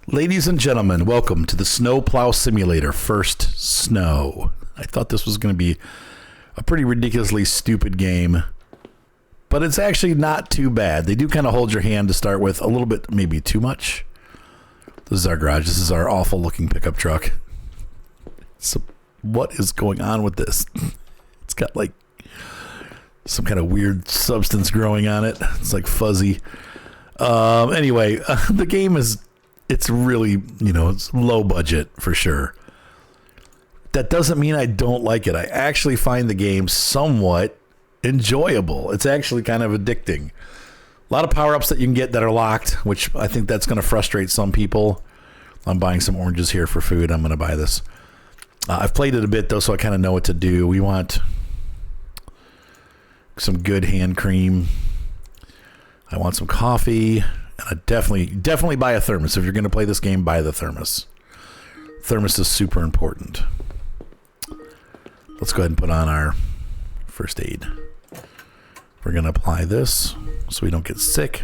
Ladies and gentlemen, welcome to the Snowplow Simulator First Snow. I thought this was going to be a pretty ridiculously stupid game, but it's actually not too bad. They do kind of hold your hand to start with, a little bit, maybe too much. This is our garage. This is our awful looking pickup truck. So what is going on with this? It's got like some kind of weird substance growing on it. It's like fuzzy. Anyway, the game is... It's really, it's low budget for sure. That doesn't mean I don't like it. I actually find the game somewhat enjoyable. It's actually kind of addicting. A lot of power-ups that you can get that are locked, which I think that's going to frustrate some people. I'm buying some oranges here for food. I'm going to buy this. I've played it a bit, though, so I kind of know what to do. We want some good hand cream. I want some coffee. And I definitely buy a thermos. If you're going to play this game, buy the thermos. Thermos is super important. Let's go ahead and put on our first aid. We're going to apply this so we don't get sick.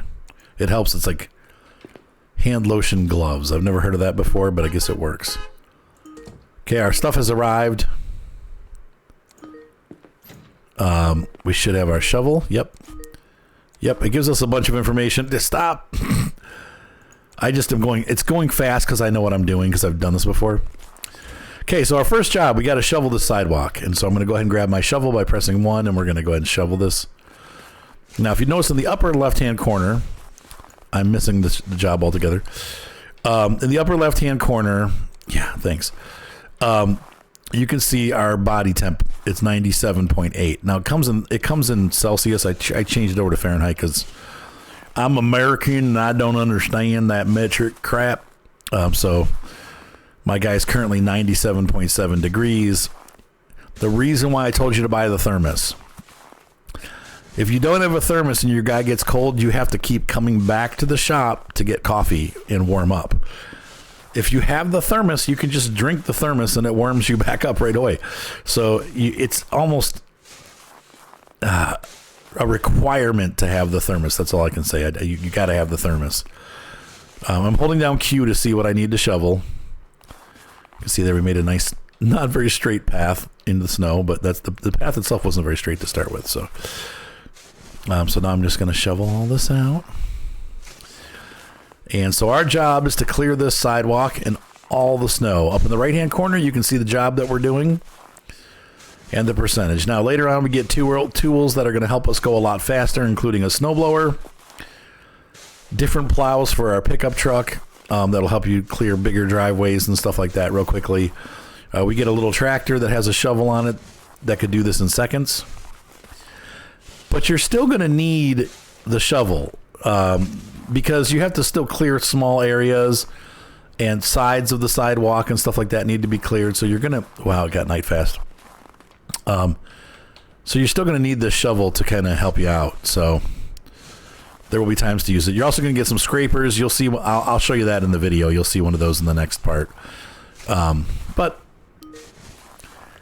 It helps. It's like hand lotion gloves. I've never heard of that before, but I guess it works. Okay, our stuff has arrived. We should have our shovel. Yep, it gives us a bunch of information. Just stop. I just am going, it's going fast because I know what I'm doing because I've done this before. Okay, so our first job, we got to shovel the sidewalk. And so I'm going to go ahead and grab my shovel by pressing 1, and we're going to go ahead and shovel this. Now, if you notice in the upper left-hand corner, I'm missing the job altogether. In the upper left-hand corner, yeah, thanks. You can see our body temp. It's 97.8. Now it comes in Celsius. I changed it over to Fahrenheit because I'm American and I don't understand that metric crap. So my guy's currently 97.7 degrees. The reason why I told you to buy the thermos. If you don't have a thermos and your guy gets cold, you have to keep coming back to the shop to get coffee and warm up. If you have the thermos, you can just drink the thermos and it warms you back up right away. So it's almost a requirement to have the thermos. That's all I can say. You got to have the thermos. I'm holding down Q to see what I need to shovel. You can see there we made a nice, not very straight path into the snow, but that's the path itself wasn't very straight to start with. So now I'm just going to shovel all this out. And so our job is to clear this sidewalk and all the snow. Up in the right-hand corner, you can see the job that we're doing and the percentage. Now, later on, we get two tools that are going to help us go a lot faster, including a snowblower, different plows for our pickup truck that'll help you clear bigger driveways and stuff like that real quickly. We get a little tractor that has a shovel on it that could do this in seconds. But you're still going to need the shovel. Because you have to still clear small areas and sides of the sidewalk and stuff like that need to be cleared. So you're going to, wow, it got night fast. So you're still going to need this shovel to kind of help you out. So there will be times to use it. You're also going to get some scrapers. You'll see, I'll show you that in the video. You'll see one of those in the next part. But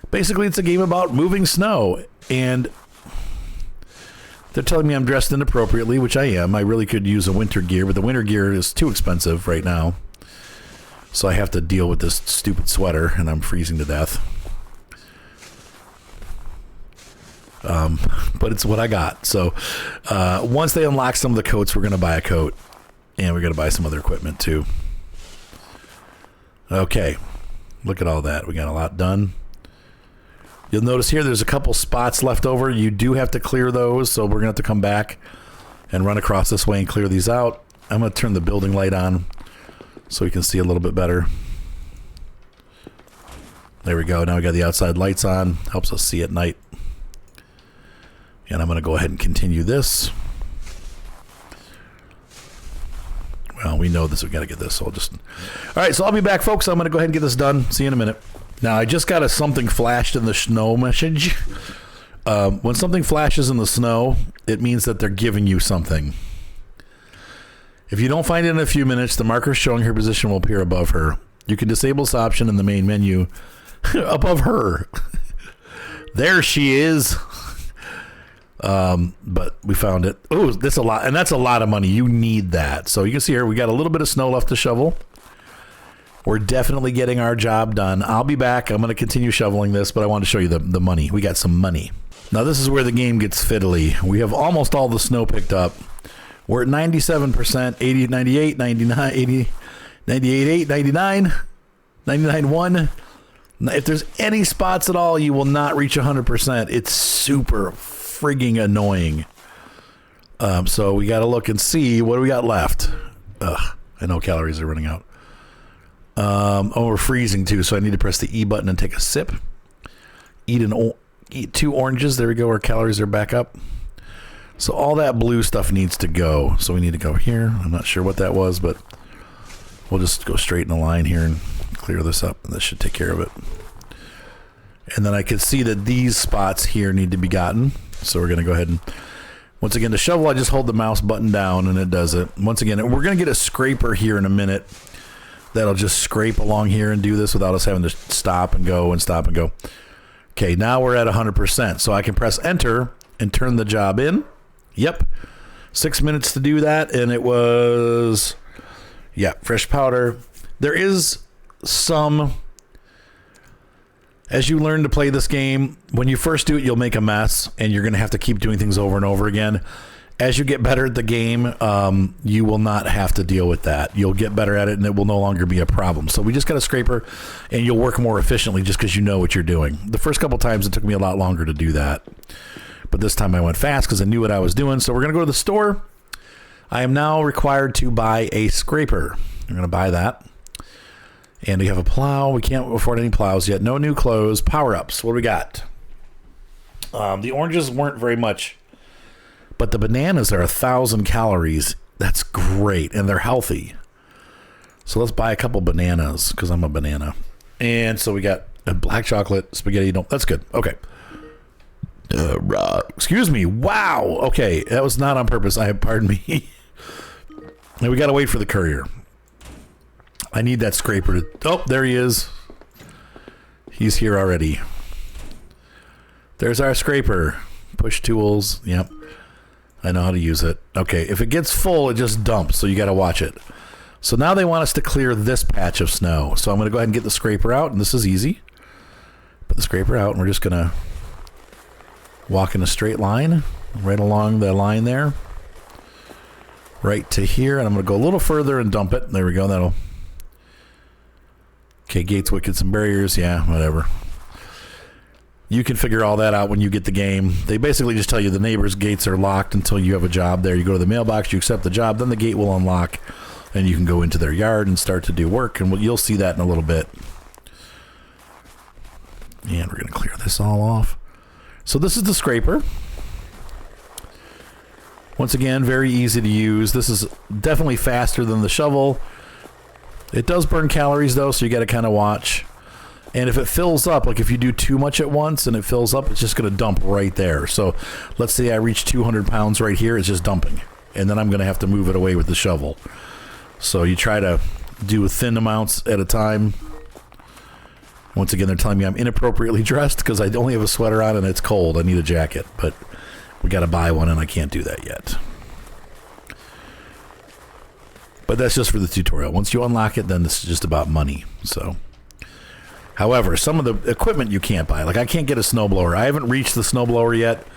basically it's a game about moving snow, and they're telling me I'm dressed inappropriately, which I am. I really could use a winter gear, but the winter gear is too expensive right now. So I have to deal with this stupid sweater, and I'm freezing to death. But it's what I got. So once they unlock some of the coats, we're going to buy a coat, and we're going to buy some other equipment too. Okay, look at all that. We got a lot done. You'll notice here there's a couple spots left over. You do have to clear those, so we're going to have to come back and run across this way and clear these out. I'm going to turn the building light on so we can see a little bit better. There we go. Now we got the outside lights on. Helps us see at night. And I'm going to go ahead and continue this. Well, we know this. We've got to get this. So All right, so I'll be back, folks. I'm going to go ahead and get this done. See you in a minute. Now, I just got something flashed in the snow message. When something flashes in the snow, it means that they're giving you something. If you don't find it in a few minutes, the marker showing her position will appear above her. You can disable this option in the main menu. Above her. There she is. But we found it. Oh, that's a lot. And that's a lot of money. You need that. So you can see here, we got a little bit of snow left to shovel. We're definitely getting our job done. I'll be back. I'm going to continue shoveling this, but I want to show you the money. We got some money. Now, this is where the game gets fiddly. We have almost all the snow picked up. We're at 97%, 80, 98, 99, 80, 98, 8, 99, 99, 1. If there's any spots at all, you will not reach 100%. It's super frigging annoying. So we got to look and see what do we got left. I know calories are running out. We're freezing too, so I need to press the E button and take a sip. Eat 2 oranges. There we go. Our calories are back up. So all that blue stuff needs to go. So we need to go here. I'm not sure what that was, but we'll just go straight in a line here and clear this up, and this should take care of it. And then I can see that these spots here need to be gotten. So we're going to go ahead and, once again, the shovel, I just hold the mouse button down and it does it. Once again, we're going to get a scraper here in a minute that'll just scrape along here and do this without us having to stop and go and stop and go. Okay, now we're at 100%. So I can press enter and turn the job in. Yep. 6 minutes to do that. And it was, yeah, fresh powder. There is some, as you learn to play this game, when you first do it, you'll make a mess and you're going to have to keep doing things over and over again. As you get better at the game, you will not have to deal with that. You'll get better at it and it will no longer be a problem. So we just got a scraper and you'll work more efficiently just because you know what you're doing. The first couple times it took me a lot longer to do that. But this time I went fast because I knew what I was doing. So we're going to go to the store. I am now required to buy a scraper. I'm going to buy that. And we have a plow. We can't afford any plows yet. No new clothes. Power-ups. What do we got? The oranges weren't very much. But the bananas are 1,000 calories. That's great. And they're healthy. So let's buy a couple bananas because I'm a banana. And so we got a black chocolate, spaghetti. No, that's good. Okay. Excuse me. Wow. Okay. That was not on purpose. Pardon me. And we got to wait for the courier. I need that scraper to... Oh, there he is. He's here already. There's our scraper. Push tools. Yep. I know how to use it. Okay. If it gets full, it just dumps. So you got to watch it. So now they want us to clear this patch of snow. So I'm going to go ahead and get the scraper out. And this is easy. Put the scraper out. And we're just going to walk in a straight line. Right along the line there. Right to here. And I'm going to go a little further and dump it. There we go. That'll... Okay, gates, wickets, and barriers. Yeah, whatever. You can figure all that out when you get the game. They basically just tell you the neighbor's gates are locked until you have a job there. You go to the mailbox, you accept the job, then the gate will unlock, and you can go into their yard and start to do work, and you'll see that in a little bit. And we're going to clear this all off. So this is the scraper. Once again, very easy to use. This is definitely faster than the shovel. It does burn calories, though, so you got to kind of watch. And if it fills up, like if you do too much at once and it fills up, it's just going to dump right there. So let's say I reach 200 pounds right here. It's just dumping. And then I'm going to have to move it away with the shovel. So you try to do thin amounts at a time. Once again, they're telling me I'm inappropriately dressed because I only have a sweater on and it's cold. I need a jacket, but we got to buy one and I can't do that yet. But that's just for the tutorial. Once you unlock it, then this is just about money. So, however, some of the equipment you can't buy. Like I can't get a snowblower. I haven't reached the snowblower yet.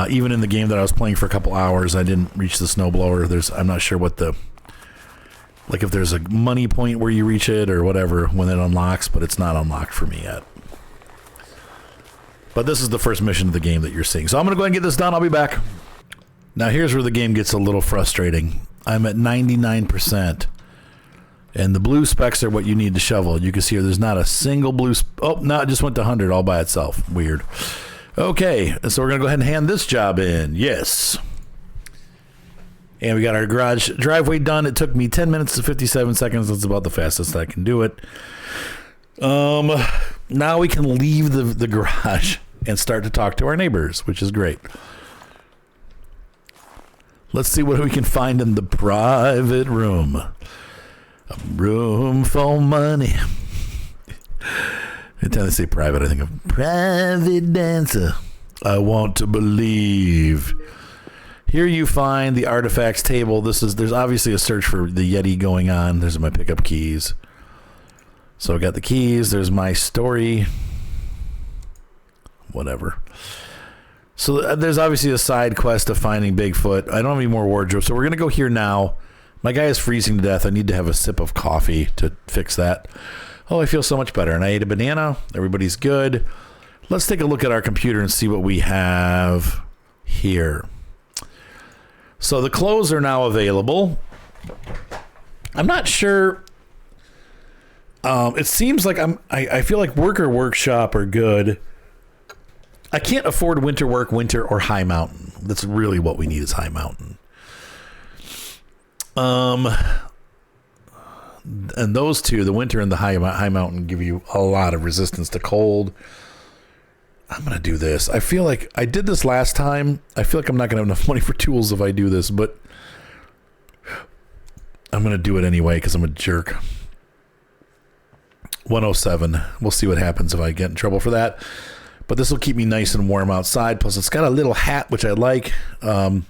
Even in the game that I was playing for a couple hours, I didn't reach the snowblower. I'm not sure what like if there's a money point where you reach it or whatever when it unlocks, but it's not unlocked for me yet. But this is the first mission of the game that you're seeing. So I'm going to go ahead and get this done. I'll be back. Now here's where the game gets a little frustrating. I'm at 99%. And the blue specks are what you need to shovel. You can see here, there's not a single blue... Oh, no, it just went to 100 all by itself. Weird. Okay, so we're going to go ahead and hand this job in. Yes. And we got our garage driveway done. It took me 10 minutes to 57 seconds. That's about the fastest I can do it. Now we can leave the garage and start to talk to our neighbors, which is great. Let's see what we can find in the private room. A room for money. Every time they say private, I think of private dancer. I want to believe. Here you find the artifacts table. There's obviously a search for the Yeti going on. There's my pickup keys. So I got the keys. There's my story. Whatever. So there's obviously a side quest of finding Bigfoot. I don't have any more wardrobe, so we're going to go here now. My guy is freezing to death. I need to have a sip of coffee to fix that. Oh, I feel so much better. And I ate a banana. Everybody's good. Let's take a look at our computer and see what we have here. So the clothes are now available. I'm not sure. It seems like I feel like work or workshop are good. I can't afford winter work, winter, or high mountain. That's really what we need is high mountain. And those two, the winter and the high mountain, give you a lot of resistance to cold. I'm going to do this. I feel like I did this last time. I feel like I'm not going to have enough money for tools if I do this, but I'm going to do it anyway because I'm a jerk. 107. We'll see what happens if I get in trouble for that. But this will keep me nice and warm outside. Plus, it's got a little hat, which I like. I'm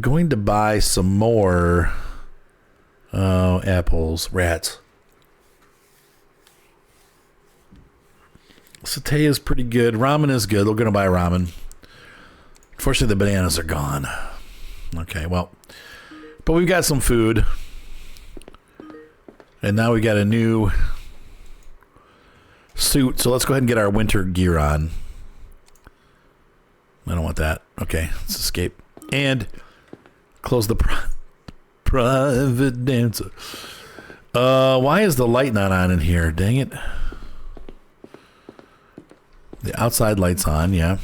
going to buy some more apples, rats. Satay is pretty good. Ramen is good. We're going to buy ramen. Unfortunately, the bananas are gone. Okay, well. But we've got some food. And now we got a new suit. So let's go ahead and get our winter gear on. I don't want that. Okay, let's escape. And close the private dancer. Why is the light not on in here? Dang it. The outside light's on, yeah.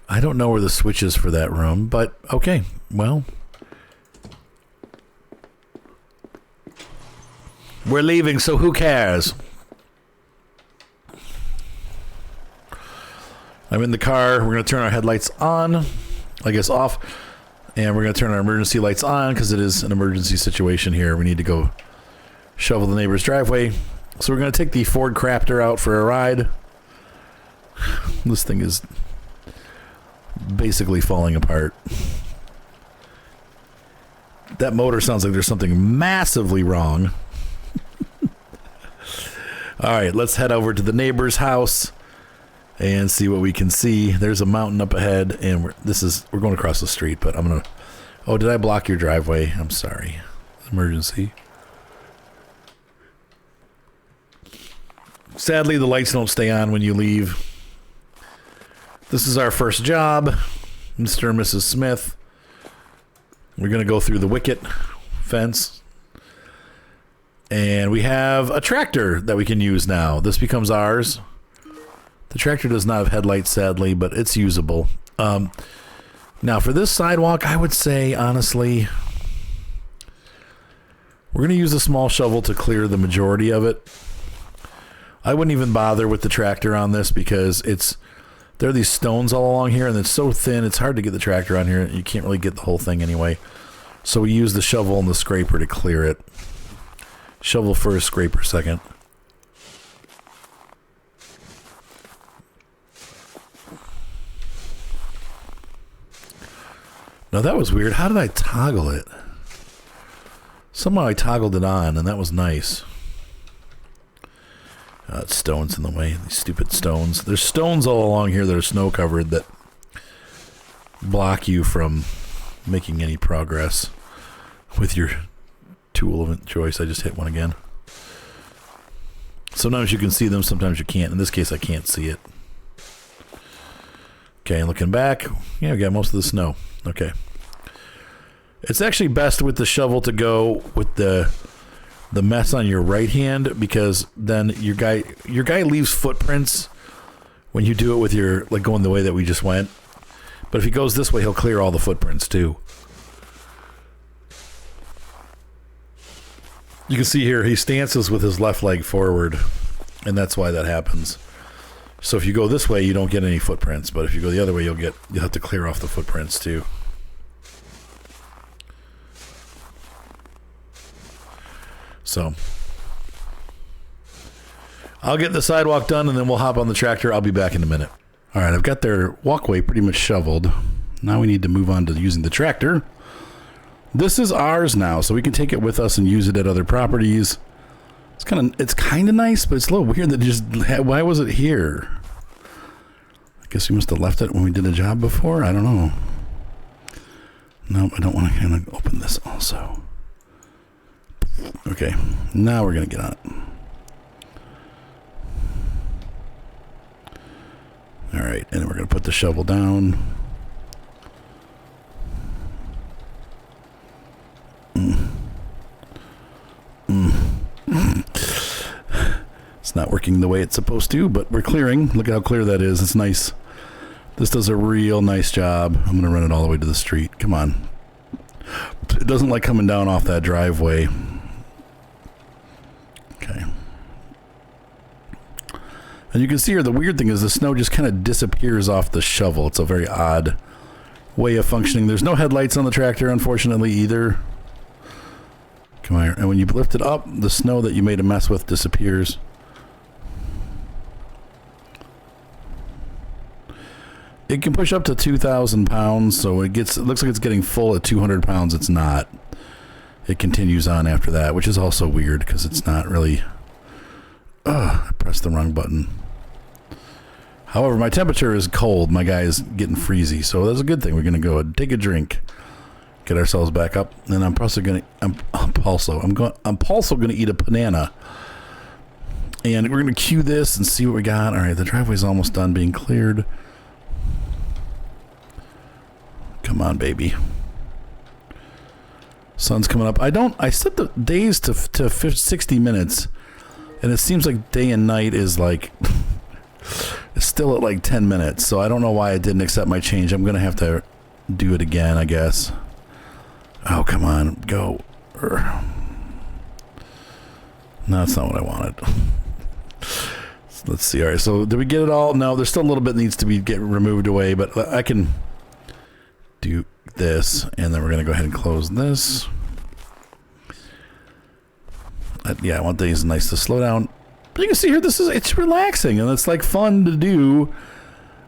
I don't know where the switch is for that room, but okay. Well, we're leaving, so who cares? I'm in the car. We're going to turn our headlights on, I guess off, and we're going to turn our emergency lights on because it is an emergency situation here. We need to go shovel the neighbor's driveway. So we're going to take the Ford Crafter out for a ride. This thing is basically falling apart. That motor sounds like there's something massively wrong. All right, let's head over to the neighbor's house and see what we can see. There's a mountain up ahead, and we're going across the street, but I'm going to... Oh, did I block your driveway? I'm sorry. Emergency. Sadly, the lights don't stay on when you leave. This is our first job, Mr. and Mrs. Smith. We're going to go through the wicket fence. And we have a tractor that we can use now. This becomes ours. The tractor does not have headlights, sadly, but it's usable. Now, for this sidewalk, I would say, honestly, we're going to use a small shovel to clear the majority of it. I wouldn't even bother with the tractor on this because there are these stones all along here, and it's so thin, it's hard to get the tractor on here. You can't really get the whole thing anyway. So we use the shovel and the scraper to clear it. Shovel first, scraper second. Now that was weird. How did I toggle it? Somehow I toggled it on, and that was nice. Stones in the way. These stupid stones. There's stones all along here that are snow covered that block you from making any progress with your tool of choice. I just hit one again. Sometimes you can see them, sometimes you can't. In this case, I can't see it. Okay, looking back. Yeah, we got most of the snow. Okay. It's actually best with the shovel to go with the mess on your right hand, because then your guy leaves footprints when you do it with your, like, going the way that we just went. But if he goes this way, he'll clear all the footprints too. You can see here he stances with his left leg forward, and that's why that happens. So if you go this way, you don't get any footprints, but if you go the other way, you'll have to clear off the footprints too. So I'll get the sidewalk done, and then we'll hop on the tractor. I'll be back in a minute. All right, I've got their walkway pretty much shoveled. Now we need to move on to using the tractor This is ours now, so we can take it with us and use it at other properties. It's kind of nice, but it's a little weird that why was it here? I guess we must have left it when we did a job before. I don't know. Nope, I don't want to kind of open this also. Okay, now we're gonna get on it. All right, and we're gonna put the shovel down. It's not working the way it's supposed to, but we're clearing. Look at how clear that is. It's nice. This does a real nice job. I'm going to run it all the way to the street. Come on. It doesn't like coming down off that driveway. Okay. And you can see here, the weird thing is the snow just kind of disappears off the shovel. It's a very odd way of functioning. There's no headlights on the tractor, unfortunately, either. Come on here. And when you lift it up, the snow that you made a mess with disappears. It can push up to 2,000 pounds, so it looks like it's getting full at 200 pounds. It's not. It continues on after that, which is also weird because it's not really... I pressed the wrong button. However, my temperature is cold. My guy is getting freezy, so that's a good thing. We're going to go and take a drink, get ourselves back up, and I'm also going to eat a banana. And we're going to cue this and see what we got. All right, the driveway's almost done being cleared. Come on, baby. Sun's coming up. I set the days to 60 minutes, and it seems like day and night is like it's still at like 10 minutes. So I don't know why I didn't accept my change. I'm gonna have to do it again, I guess. Oh, come on, go. No, that's not what I wanted. Let's see. All right, so did we get it all? No, there's still a little bit that needs to be removed away, but I can do this, and then we're gonna go ahead and close this. Yeah, I want these nice to slow down. But you can see here, it's relaxing and it's like fun to do.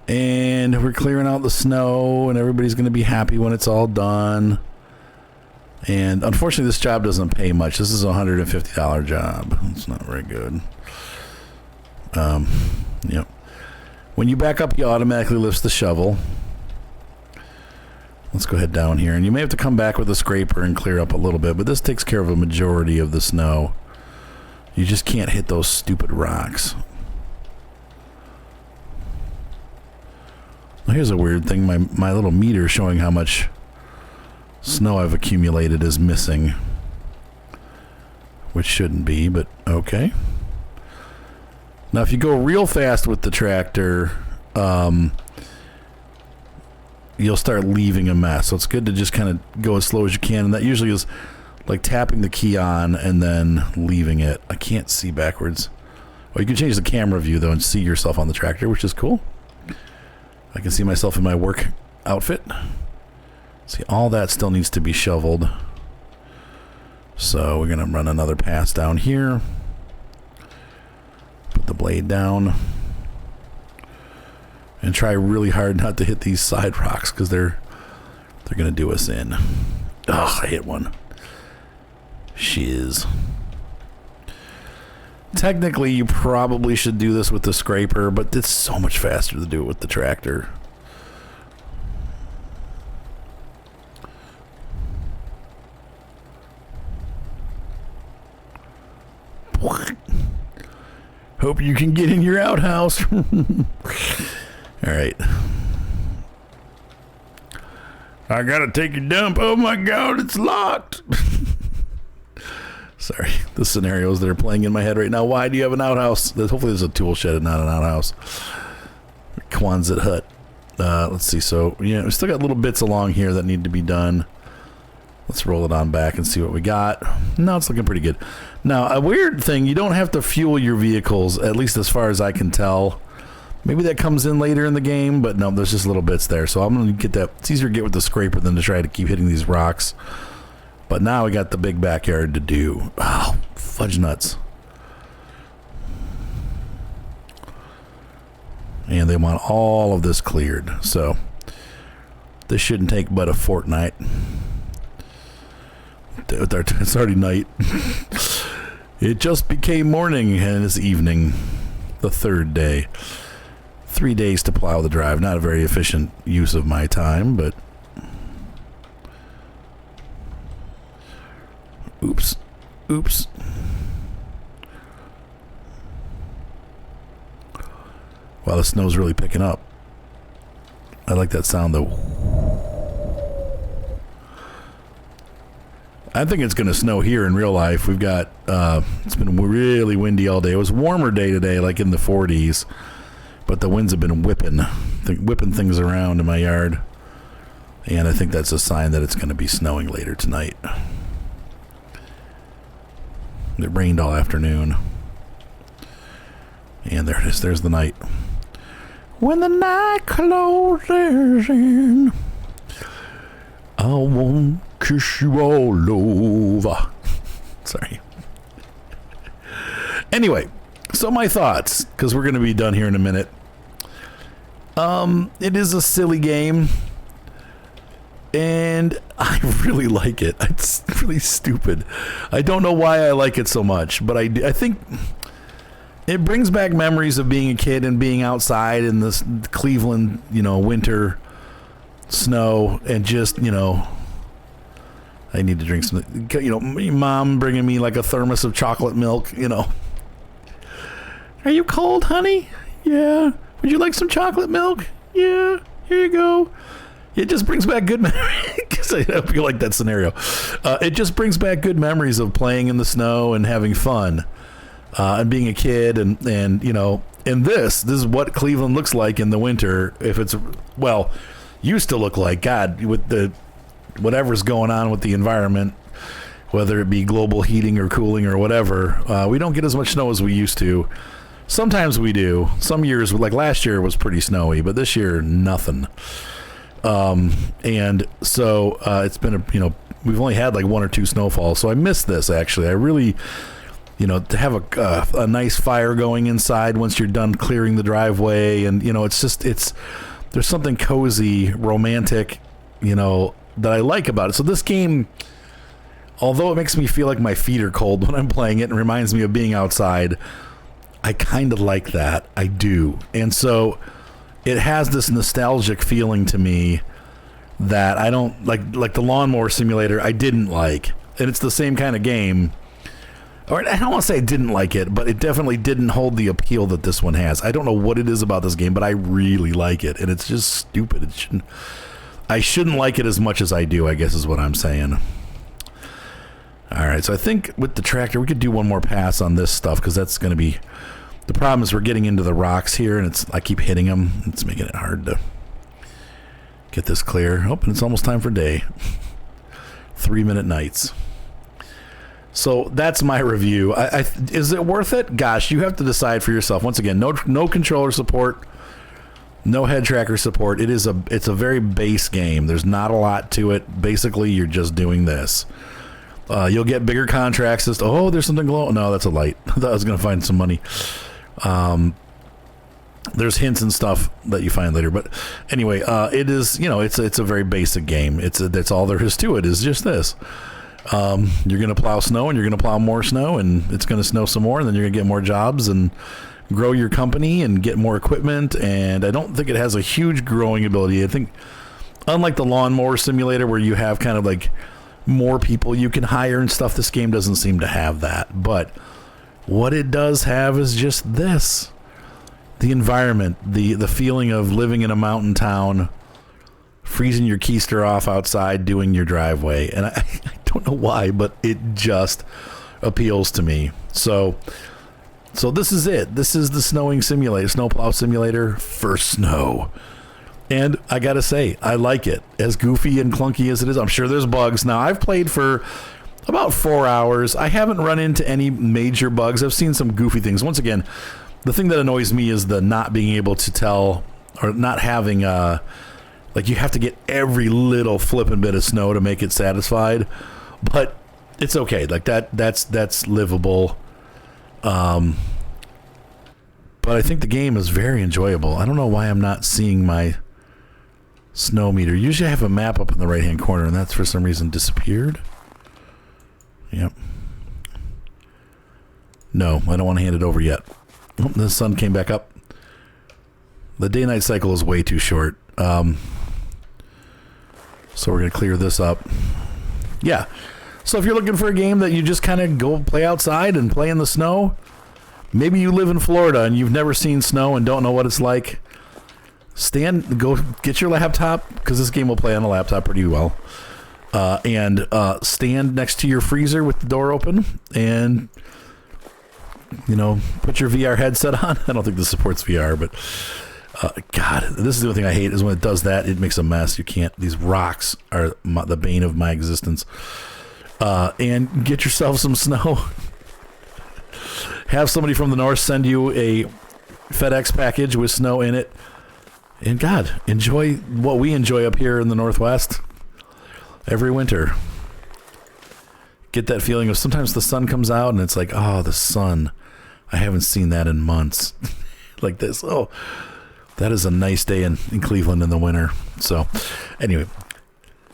And we're clearing out the snow, and everybody's gonna be happy when it's all done. And unfortunately, this job doesn't pay much. This is a $150 job. It's not very good. Yep. When you back up, he automatically lifts the shovel. Let's go ahead down here, and you may have to come back with a scraper and clear up a little bit, but this takes care of a majority of the snow. You just can't hit those stupid rocks. Now here's a weird thing. My little meter showing how much snow I've accumulated is missing, which shouldn't be, but okay. Now if you go real fast with the tractor, you'll start leaving a mess. So it's good to just kind of go as slow as you can, and that usually is like tapping the key on and then leaving it. I can't see backwards. Well, you can change the camera view though and see yourself on the tractor, which is cool. I can see myself in my work outfit. See, all that still needs to be shoveled. So we're gonna run another pass down here. Put the blade down. And try really hard not to hit these side rocks because they're gonna do us in. Oh, I hit one. Shiz. Technically, you probably should do this with the scraper, but it's so much faster to do it with the tractor. Hope you can get in your outhouse. All right. I gotta take a dump. Oh my God, it's locked. Sorry, the scenarios that are playing in my head right now. Why do you have an outhouse? Hopefully there's a tool shed and not an outhouse. Quonset hut. Let's see. So, yeah, we still got little bits along here that need to be done. Let's roll it on back and see what we got. No, it's looking pretty good. Now, a weird thing, you don't have to fuel your vehicles, at least as far as I can tell. Maybe that comes in later in the game, but no, there's just little bits there. So I'm going to get that. It's easier to get with the scraper than to try to keep hitting these rocks. But now we got the big backyard to do. Oh, fudge nuts. And they want all of this cleared. So this shouldn't take but a fortnight. It's already night. It just became morning and it's evening. The third day. 3 days to plow the drive. Not a very efficient use of my time, but... Oops. Oops. Wow, the snow's really picking up. I like that sound, though. I think it's going to snow here in real life. We've got, it's been really windy all day. It was a warmer day today, like in the 40s. But the winds have been whipping things around in my yard. And I think that's a sign that it's going to be snowing later tonight. It rained all afternoon. And there it is. There's the night. When the night closes in, I won't kiss you all over. Sorry. Anyway, so my thoughts, because we're going to be done here in a minute. It is a silly game, and I really like it. It's really stupid. I don't know why I like it so much, but I think it brings back memories of being a kid and being outside in this Cleveland, winter snow, and just, I need to drink some, my mom bringing me like a thermos of chocolate milk, Are you cold, honey? Yeah. Would you like some chocolate milk? Yeah. Here you go. It just brings back good memories. Because I hope you like that scenario. It just brings back good memories of playing in the snow and having fun. And being a kid, and this is what Cleveland looks like in the winter. If it's, used to look like, God, with the whatever's going on with the environment, whether it be global heating or cooling or whatever, we don't get as much snow as we used to. Sometimes we do. Some years, like last year, was pretty snowy, but this year, nothing. And so it's been we've only had like 1 or 2 snowfalls, so I miss this actually. I really. To have a nice fire going inside once you're done clearing the driveway, and there's something cozy, romantic, that I like about it. So this game, although it makes me feel like my feet are cold when I'm playing it and reminds me of being outside, I kind of like that. I do. And so it has this nostalgic feeling to me that I don't like the lawnmower simulator I didn't like. And it's the same kind of game. Or I don't want to say I didn't like it, but it definitely didn't hold the appeal that this one has. I don't know what it is about this game, but I really like it, and it's just stupid. I shouldn't like it as much as I do, I guess is what I'm saying. All right, so I think with the tractor, we could do one more pass on this stuff, because that's going to be... The problem is we're getting into the rocks here, and I keep hitting them. It's making it hard to get this clear. Oh, and it's almost time for day. 3-minute nights. So that's my review. Is it worth it? Gosh, you have to decide for yourself. Once again, no controller support, no head tracker support. It's a very base game. There's not a lot to it. Basically, you're just doing this. You'll get bigger contracts. There's something glowing. No, that's a light. I thought I was going to find some money. There's hints and stuff that you find later. But anyway, it is, it's a very basic game. That's all there is to it, is just this. You're going to plow snow, and you're going to plow more snow, and it's going to snow some more, and then you're going to get more jobs and grow your company and get more equipment. And I don't think it has a huge growing ability. I think, unlike the lawnmower simulator where you have kind of like more people you can hire and stuff, this game doesn't seem to have that. But what it does have is just this. The environment, the feeling of living in a mountain town, freezing your keister off outside, doing your driveway. And I don't know why, but it just appeals to me. So this is it. This is the snowplow simulator for snow. And I gotta say, I like it. As goofy and clunky as it is, I'm sure there's bugs. Now, I've played for about 4 hours. I haven't run into any major bugs. I've seen some goofy things. Once again, the thing that annoys me is the not being able to tell, or not having like you have to get every little flipping bit of snow to make it satisfied, but it's okay. Like that's livable. But I think the game is very enjoyable. I don't know why I'm not seeing my snow meter. Usually I have a map up in the right hand corner, and that's for some reason disappeared. Yep. No, I don't want to hand it over yet. Oh, the sun came back up. The day-night cycle is way too short. So we're going to clear this up. Yeah. So if you're looking for a game that you just kind of go play outside and play in the snow, maybe you live in Florida and you've never seen snow and don't know what it's like, go get your laptop, because this game will play on a laptop pretty well, and stand next to your freezer with the door open and, put your VR headset on. I don't think this supports VR, but God, this is the only thing I hate is when it does that, it makes a mess. These rocks are the bane of my existence. And get yourself some snow. Have somebody from the north send you a FedEx package with snow in it. And God, enjoy what we enjoy up here in the Northwest every winter. Get that feeling of sometimes the sun comes out and it's like, oh, the sun. I haven't seen that in months. Like this. Oh, that is a nice day in Cleveland in the winter. So anyway,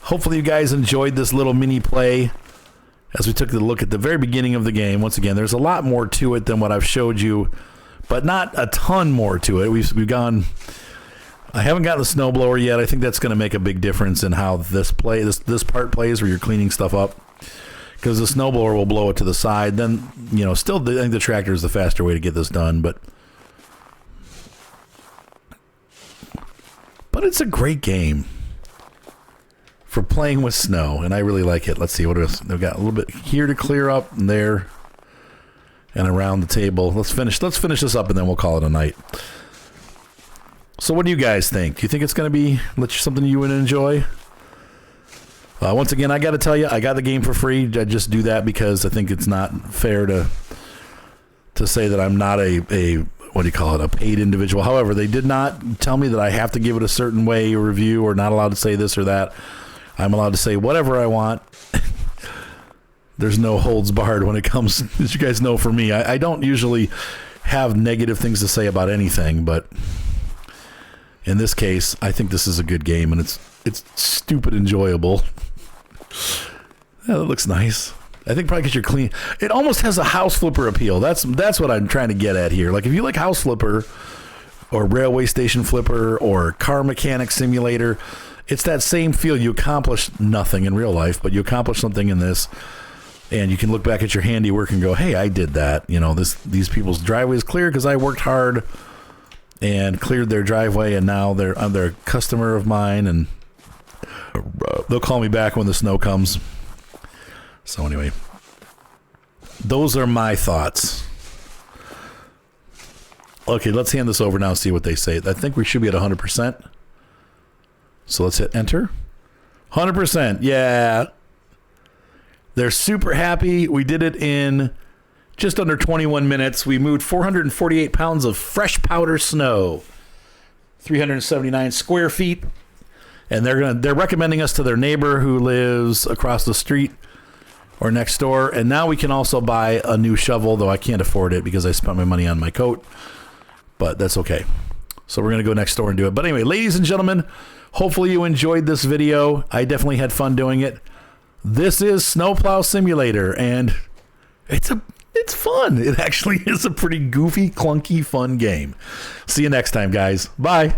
hopefully you guys enjoyed this little mini play as we took a look at the very beginning of the game. Once again, there's a lot more to it than what I've showed you, but not a ton more to it. We've gone... I haven't gotten the snowblower yet. I think that's going to make a big difference in how this part plays, where you're cleaning stuff up, because the snowblower will blow it to the side. Then, still, I think the tractor is the faster way to get this done, but it's a great game for playing with snow, and I really like it. Let's see what else. They've got a little bit here to clear up, and there, and around the table. Let's finish this up, and then we'll call it a night. So what do you guys think? Do you think it's going to be something you would enjoy? Once again, I got to tell you, I got the game for free. I just do that because I think it's not fair to say that I'm not a paid individual. However, they did not tell me that I have to give it a certain way review, or not allowed to say this or that. I'm allowed to say whatever I want. There's no holds barred when it comes, as you guys know, for me. I don't usually have negative things to say about anything, but in this case, I think this is a good game, and it's stupid enjoyable. Yeah, that looks nice. I think probably because you're clean. It almost has a house flipper appeal. That's what I'm trying to get at here. Like if you like house flipper or railway station flipper or car mechanic simulator, it's that same feel. You accomplish nothing in real life, but you accomplish something in this, and you can look back at your handiwork and go, hey, I did that. These people's driveway is clear because I worked hard and cleared their driveway, and now they're a customer of mine, and they'll call me back when the snow comes. So anyway, those are my thoughts. Okay, let's hand this over now and see what they say. I think we should be at 100%. So let's hit enter. 100%, yeah. They're super happy. We did it in just under 21 minutes. We moved 448 pounds of fresh powder snow, 379 square feet, and they're recommending us to their neighbor who lives across the street or next door. And now we can also buy a new shovel, though I can't afford it because I spent my money on my coat, but that's okay. So we're going to go next door and do it. But anyway, ladies and gentlemen, hopefully you enjoyed this video. I definitely had fun doing it. This is Snowplow Simulator, and it's fun. It actually is a pretty goofy, clunky, fun game. See you next time, guys. Bye.